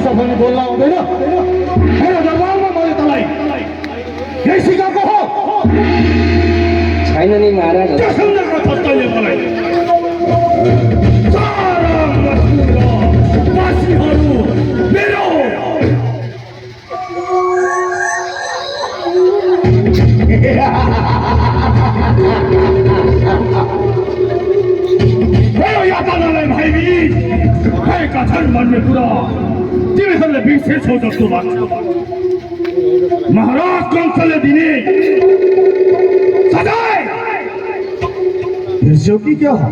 भाषा पनि बोल्न आउँदैन मेरो दरबारमा मैले तँलाई यही सिकाएको हो छैन नि महाराज सम्झेको छ तैँले मलाई सारा मजदुर वासीहरू मेरो यातनालाई भयभीत भएका छन् भन्ने कुरा तिमीहरूले बिर्सेछौ जस्तो लाग्छ महाराज कंसले दिने सजाय बिर्स्यौ कि क्या हो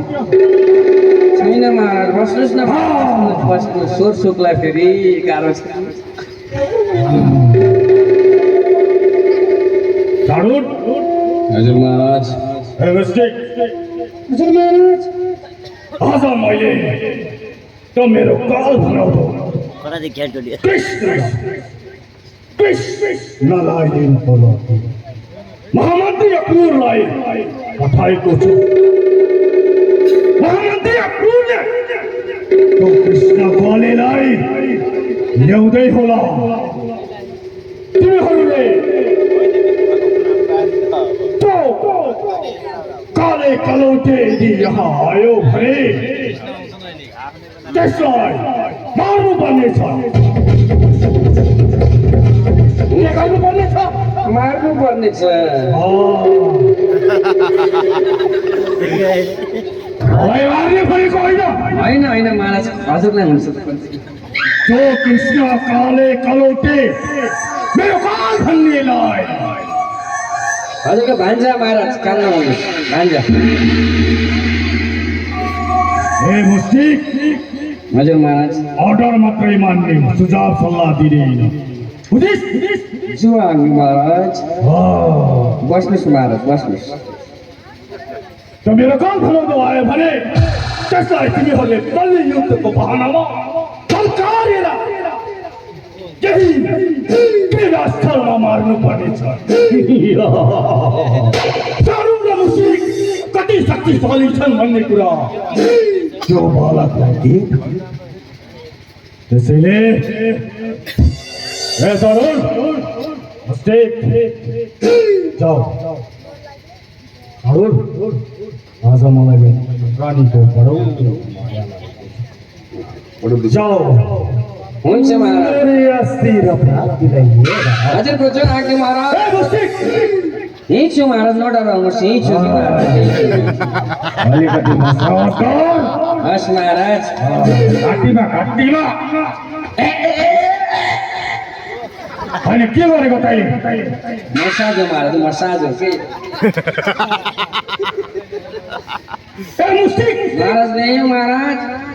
छैन महाराज बस्नुहोस् न बस्नुहोस् स्वर सुकलाई फेरि गाह्रो छ जाडुन हजुर महाराज हजुर महाराज आज मैले त मेरो काल भनाउँदो कृष्णलाई लिन पर्यो महामन्त्री अक्रूरलाई पठाएको छु महामन्त्री अक्रूरले तो कृष्ण ग्वालेलाई ल्याउँदै होला तिमीहरूले काले कलौटे यदि यहाँ आयो भने त्यसलाई मार्नु पर्नेछ मार्नु पर्नेछ मार्ने भनेको होइन होइन होइन महाराज हजुरलाई हुन्छ जो कृष्ण काले कलौटे मेरो काल भन्नेलाई हजुरको भान्जा महाराज कान नहुनुहोस् भान्जा हे मुस्टिक हजुर महाराज अर्डर मात्रै मान्ने सुझाव सल्लाह दिने होइन बुझिस् जुवाङ महाराज बस्नुहोस् महाराज बस्नुहोस् त मेरो काल भनाउँदो आयो भने त्यसलाई तिमीहरूले बल्ने युद्धको बहानामा झल्कारेर यही क्रीडास्थलमा मार्नु पर्नेछ जाडुन र मुस्टिक कति शक्तिशाली छन् भन्ने कुरा त्यो बालकलाई देख त्यसैले ए जाडुन मुस्टिक जाऊ जाडुन आज मलाई रानीको बडो जाऊ हुन्छ महाराज अस्थिर प्राप्तिलाई लिएर हजुरको जो आज्ञा महाराज ए मुस्टिक यहीँ छु महाराज नडराउनुहोस् यहीँ छु महाराज अलिकति साहस गर हस् महाराज घाँटीमा होइन के गरेको तैँले मसाजो महाराज मसाजो के ए मुस्टिक महाराज ल्यायो महाराज